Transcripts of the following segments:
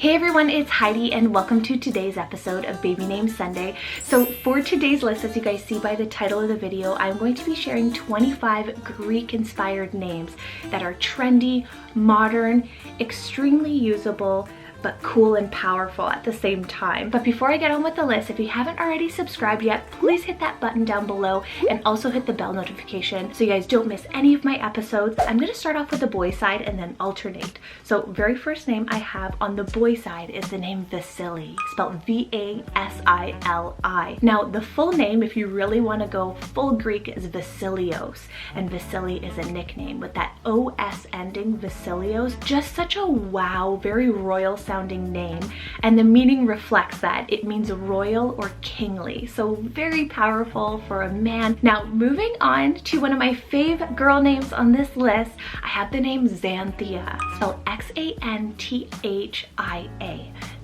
Hey everyone, it's Heidi and welcome to today's episode of Baby Names Sunday. So for today's list, as you guys see by the title of the video, I'm going to be sharing 25 Greek inspired names that are trendy, modern, extremely usable, but cool and powerful at the same time. But before I get on with the list, if you haven't already subscribed yet, please hit that button down below and also hit the bell notification so you guys don't miss any of my episodes. I'm gonna start off with the boy side and then alternate. So very first name I have on the boy side is the name Vasili, spelled V-A-S-I-L-I. Now the full name, if you really wanna go full Greek, is Vasilios, and Vasili is a nickname with that O-S ending, Vasilios. Just such a wow, very royal sounding name, and the meaning reflects that. It means royal or kingly, so very powerful for a man. Now moving on to one of my fave girl names on this list, I have the name Xanthia, spelled X-A-N-T-H-I-A.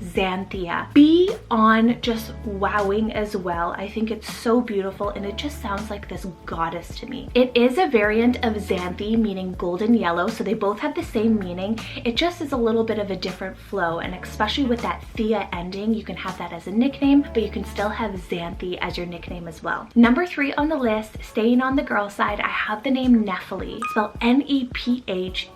Xanthia. Beyond just wowing as well. I think it's so beautiful and it just sounds like this goddess to me. It is a variant of Xanthi, meaning golden yellow, so they both have the same meaning. It just is a little bit of a different flow, and especially with that Thea ending, you can have that as a nickname, but you can still have Xanthi as your nickname as well. Number 3 on the list, staying on the girl side, I have the name Nephily, spelled N-E-P-H-E-L-E.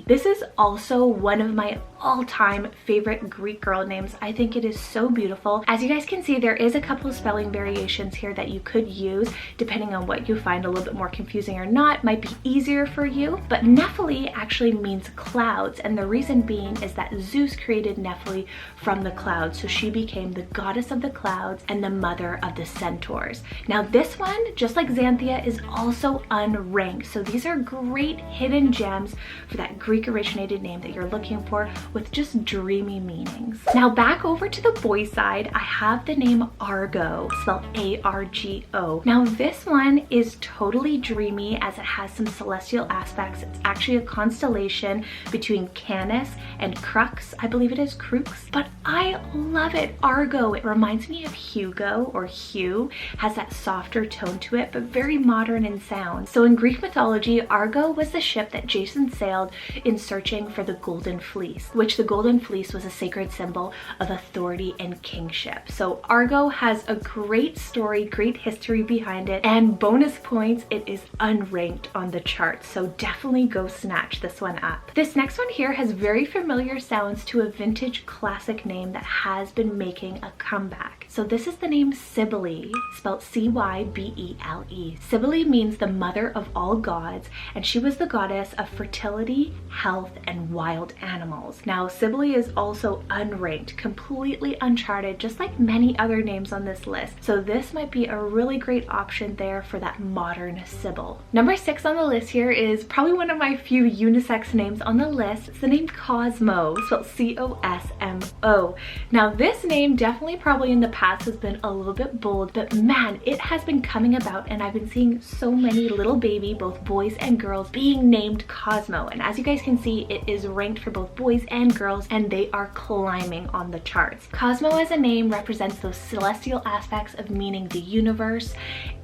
This is also one of my all-time favorite Greek girl names. I think it is so beautiful. As you guys can see, there is a couple of spelling variations here that you could use depending on what you find a little bit more confusing or not. Might be easier for you, but Nephily actually means clouds, and the reason being is that Zeus created Nephily from the clouds, so she became the goddess of the clouds and the mother of the centaurs. Now this one, just like Xanthia, is also unranked, so these are great hidden gems for that Greek originated name that you're looking for, with just dreamy meanings. Now back over to the boy side, I have the name Argo, spelled A-R-G-O. Now this one is totally dreamy as it has some celestial aspects. It's actually a constellation between Canis and Crux, I believe it is Crux, but I love it. Argo, it reminds me of Hugo or Hugh, has that softer tone to it, but very modern in sound. So in Greek mythology, Argo was the ship that Jason sailed in searching for the Golden Fleece, which the Golden Fleece was a sacred symbol of authority and kingship. So Argo has a great story, great history behind it, and bonus points, it is unranked on the charts, so definitely go snatch this one up. This next one here has very familiar sounds to a vintage classic name that has been making a comeback. So this is the name Cybele, spelled C-Y-B-E-L-E. Cybele means the mother of all gods, and she was the goddess of fertility, health, and wild animals. Now Cybele is also unranked, completely uncharted, just like many other names on this list. So this might be a really great option there for that modern Sibyl. Number 6 on the list here is probably one of my few unisex names on the list. It's the name Cosmo, spelled C-O-S-M-O. Now this name definitely probably in the past has been a little bit bold, but man, it has been coming about, and I've been seeing so many little baby, both boys and girls, being named Cosmo. And as you guys can see, it is ranked for both boys and girls, and they are climbing on the charts. Cosmo as a name represents those celestial aspects of meaning the universe,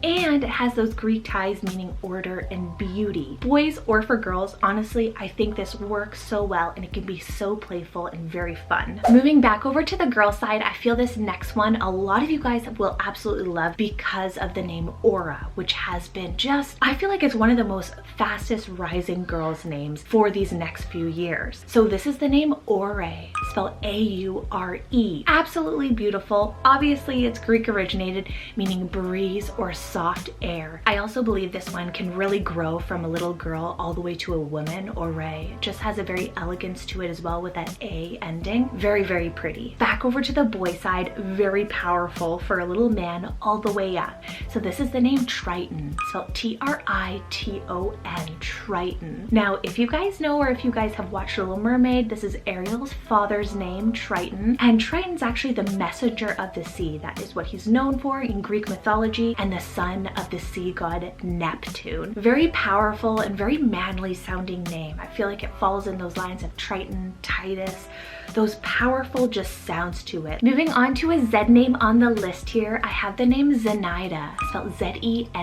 and it has those Greek ties meaning order and beauty. Boys or for girls, honestly, I think this works so well, and it can be so playful and very fun. Moving back over to the girl side, I feel this next one a lot of you guys will absolutely love because of the name Aura, which has been just, I feel like it's one of the most fastest rising girls names for these next few years. So this is the name Aure, spelled A-U-R-E. Absolutely beautiful. Obviously it's Greek originated, meaning breeze or soft air. I also believe this one can really grow from a little girl all the way to a woman. Aure just has a very elegance to it as well with that A ending. Very, very pretty. Back over to the boy side, very powerful for a little man all the way up. So this is the name Triton, spelled T-R-I-T-O-N, Triton. Now, if you guys know, or if you guys have watched Little Mermaid, this is Ariel's father's name, Triton, and Triton's actually the messenger of the sea. That is what he's known for in Greek mythology, and the son of the sea god Neptune. Very powerful and very manly sounding name. I feel like it falls in those lines of Triton, Titan, Midas. Those powerful just sounds to it. Moving on to a Z name on the list here, I have the name Zenaida, spelled Z-E-N-A-I-D-A.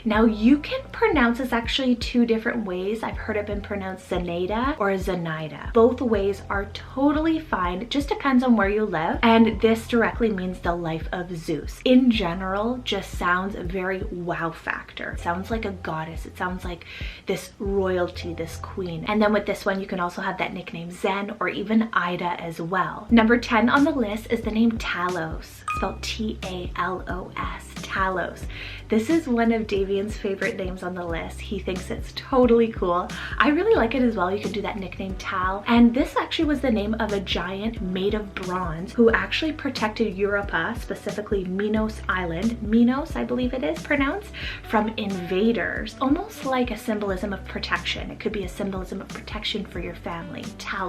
Now you can pronounce this actually two different ways. I've heard it been pronounced Zenaida or Zenaida. Both ways are totally fine. It just depends on where you live. And this directly means the life of Zeus. In general, just sounds very wow factor. It sounds like a goddess. It sounds like this royalty, this queen. And then with this one, you can also have that nickname Zen or even Ida as well. Number 10 on the list is the name Talos, spelled T-A-L-O-S, Talos. This is one of Davian's favorite names on the list. He thinks it's totally cool. I really like it as well. You can do that nickname Tal. And this actually was the name of a giant made of bronze who actually protected Europa, specifically Minos Island, Minos I believe it is pronounced, from invaders. Almost like a symbolism of protection. It could be a symbolism of protection for your family. Talos.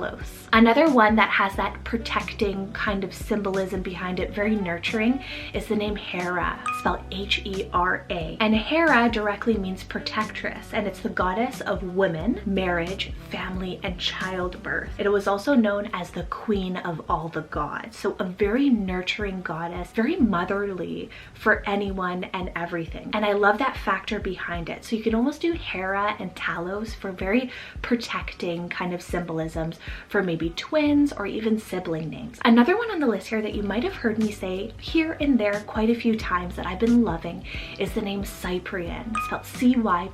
Another one that has that protecting kind of symbolism behind it, very nurturing, is the name Hera, spelled H-E-R-A. And Hera directly means protectress, and it's the goddess of women, marriage, family, and childbirth. It was also known as the queen of all the gods. So a very nurturing goddess, very motherly for anyone and everything. And I love that factor behind it. So you can almost do Hera and Talos for very protecting kind of symbolisms for maybe twins or even sibling names. Another one on the list here that you might have heard me say here and there quite a few times that I've been loving is the name Cyprian, spelled C-Y-P-R-I-A-N,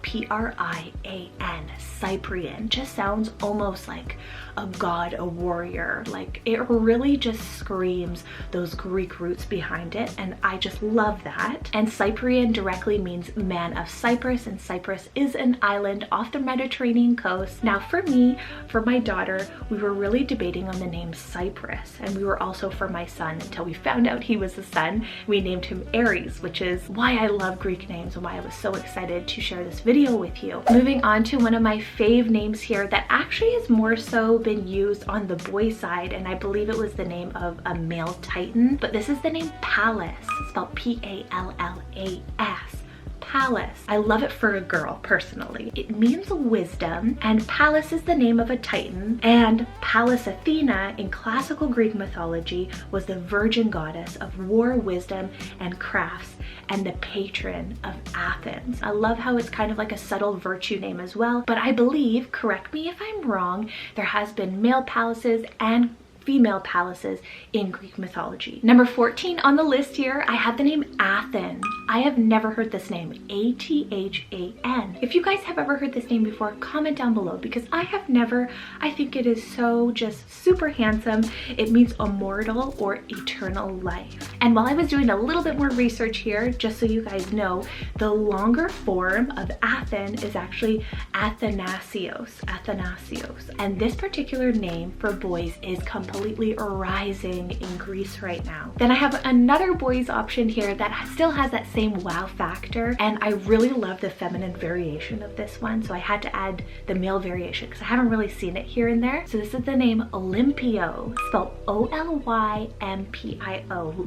Cyprian. Just sounds almost like a god, a warrior. Like it really just screams those Greek roots behind it, and I just love that. And Cyprian directly means man of Cyprus, and Cyprus is an island off the Mediterranean coast. Now for me, for my daughter, we were really debating on the name Cyprus, and we were also for my son until we found out he was a son. We named him Aries, which is why I love Greek names and why I was so excited to share this video with you. Moving on to one of my fave names here that actually is more so been used on the boy side, and I believe it was the name of a male Titan, but this is the name Pallas, spelled P-A-L-L-A-S. Pallas. I love it for a girl personally. It means wisdom, and Pallas is the name of a Titan, and Pallas Athena in classical Greek mythology was the virgin goddess of war, wisdom, and crafts, and the patron of Athens. I love how it's kind of like a subtle virtue name as well, but I believe, correct me if I'm wrong, there has been male Pallas's and female Pallas's in Greek mythology. Number 14 on the list here, I have the name Athen. I have never heard this name, A-T-H-A-N. If you guys have ever heard this name before, comment down below, because I have never. I think it is so just super handsome. It means immortal or eternal life. And while I was doing a little bit more research here, just so you guys know, the longer form of Athen is actually Athanasios, Athanasios. And this particular name for boys is completely rising in Greece right now. Then I have another boys option here that still has that same wow factor, and I really love the feminine variation of this one, so I had to add the male variation because I haven't really seen it here and there. So this is the name Olympio, spelled O-L-Y-M-P-I-O,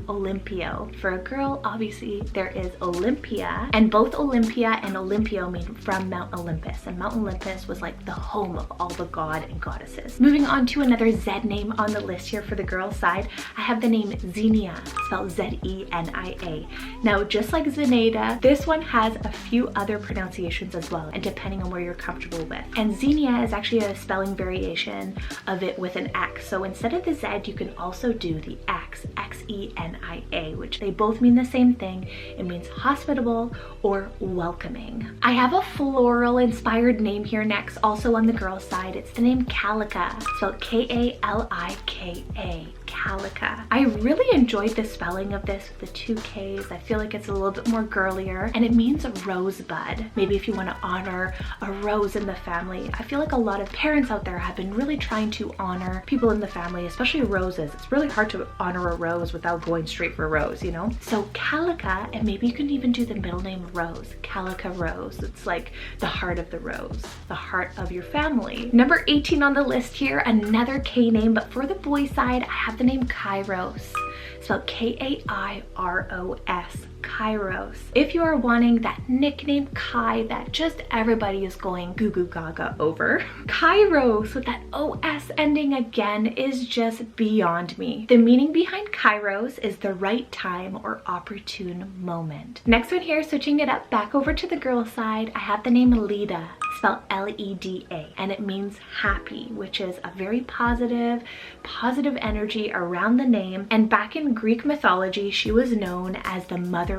Olympio. For a girl, obviously there is Olympia, and both Olympia and Olympio mean from Mount Olympus, and Mount Olympus was like the home of all the god and goddesses. Moving on to another Z name on the list here for the girl side, I have the name Xenia, spelled Z-E-N-I-A. Now, just like Zenaida, this one has a few other pronunciations as well, and depending on where you're comfortable with. And Xenia is actually a spelling variation of it with an X. So instead of the Z, you can also do the X, X-E-N-I-A, which they both mean the same thing. It means hospitable or welcoming. I have a floral inspired name here next, also on the girl side. It's the name Calica, spelled K-A-L-I-K-A, Calica. I really enjoyed the spelling of this with the two K's. I feel like it's a little bit more girlier, and it means a rosebud. Maybe if you want to honor a rose in the family. I feel like a lot of parents out there have been really trying to honor people in the family, especially roses. It's really hard to honor a rose without going straight for rose, you know? So Calica, and maybe you can even do the middle name Rose, Calica Rose. It's like the heart of the rose, the heart of your family. Number 18 on the list here, another K name, but for the boy side, I have the name Kairos, spelled K-A-I-R-O-S. Kairos. If you are wanting that nickname Kai that just everybody is going goo goo gaga over, Kairos with that OS ending again is just beyond me. The meaning behind Kairos is the right time or opportune moment. Next one here, switching it up back over to the girl side, I have the name Leda, spelled L-E-D-A, and it means happy, which is a very positive energy around the name. And back in Greek mythology, she was known as the mothering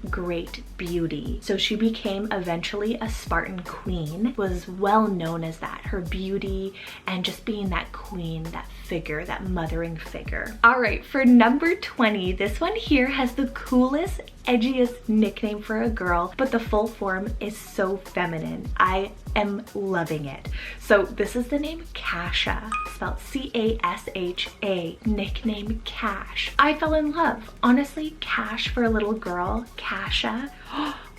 great beauty. So she became eventually a Spartan queen, was well known as that, her beauty and just being that queen, that figure, that mothering figure. All right, for number 20, this one here has the coolest, edgiest nickname for a girl, but the full form is so feminine. I am loving it. So this is the name Kassa, spelled C-A-S-H-A, nickname Cash. I fell in love. Honestly, Cash for a little girl, Kassa.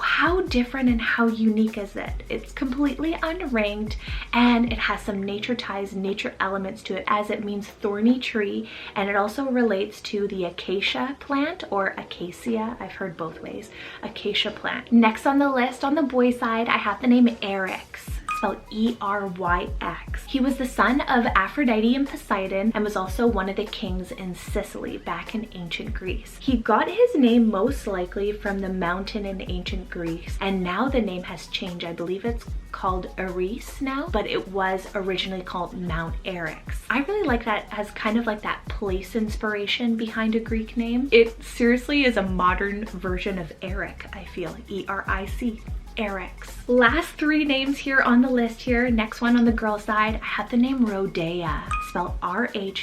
How different and how unique is it? It's completely unranked and it has some nature ties, nature elements to it, as it means thorny tree, and it also relates to the acacia plant or acacia. I've heard both ways. Acacia plant. Next on the list, on the boy side, I have the name Eryx, spelled E-R-Y-X. He was the son of Aphrodite and Poseidon and was also one of the kings in Sicily back in ancient Greece. He got his name most likely from the mountain in ancient Greece, and now the name has changed. I believe it's called Eris now, but it was originally called Mount Eryx. I really like that as kind of like that place inspiration behind a Greek name. It seriously is a modern version of Eric, I feel. E-R-I-C. Eryx. Last three names here on the list here. Next one on the girl side, I have the name Rhodea, spelled R-H-O-D-E-I-A,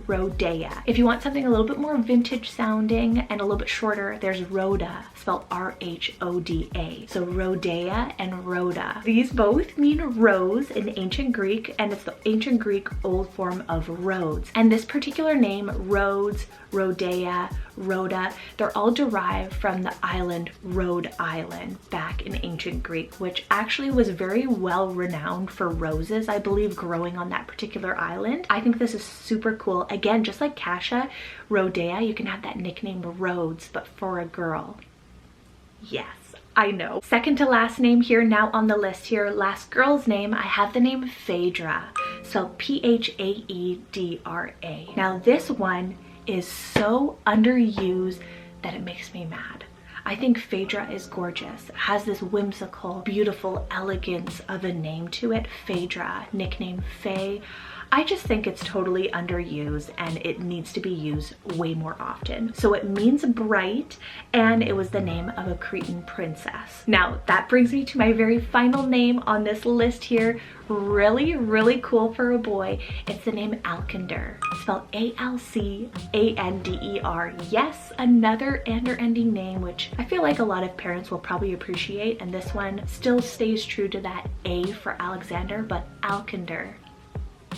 Rhodea. If you want something a little bit more vintage sounding and a little bit shorter, there's Rhoda, spelled R-H-O-D-A. So Rhodea and Rhoda. These both mean rose in ancient Greek, and it's the ancient Greek old form of Rhodes. And this particular name, Rhodes, Rhodea, Rhoda, they're all derived from the island Rhode Island back in ancient Greek, which actually was very well renowned for roses, I believe, growing on that particular island. I think this is super cool. Again, just like Kassa, Rhodea, you can have that nickname Rhodes, but for a girl. Yes, I know. Second to last name here now on the list here, last girl's name, I have the name Phaedra, so P-H-A-E-D-R-A. Now this one is so underused that it makes me mad. I think Phaedra is gorgeous. It has this whimsical, beautiful elegance of a name to it. Phaedra, nickname Faye. I just think it's totally underused and it needs to be used way more often. So it means bright, and it was the name of a Cretan princess. Now that brings me to my very final name on this list here. Really, really cool for a boy. It's the name Alkander, spelled A-L-C-A-N-D-E-R. Yes, another ander ending name, which I feel like a lot of parents will probably appreciate, and this one still stays true to that A for Alexander, but Alkander.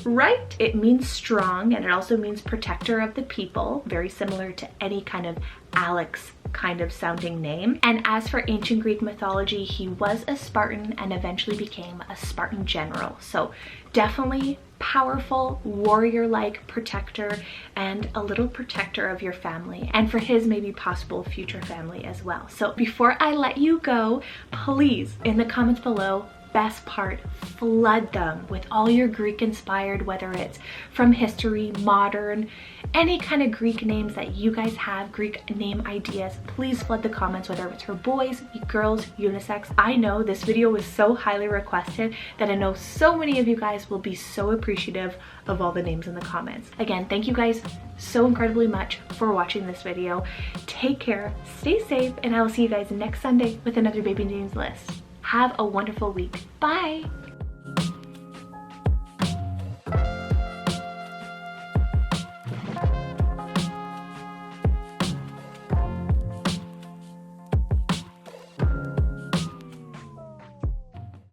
Right? It means strong, and it also means protector of the people, very similar to any kind of Alex kind of sounding name. And as for ancient Greek mythology, he was a Spartan and eventually became a Spartan general. So definitely powerful, warrior-like protector, and a little protector of your family, and for his maybe possible future family as well. So before I let you go, please, in the comments below, best part, flood them with all your Greek inspired, whether it's from history, modern, any kind of Greek names that you guys have, Greek name ideas. Please flood the comments, whether it's for boys, girls, unisex. I know this video was so highly requested that I know so many of you guys will be so appreciative of all the names in the comments. Again, thank you guys so incredibly much for watching this video. Take care, stay safe, and I will see you guys next Sunday with another baby names list. Have a wonderful week. Bye.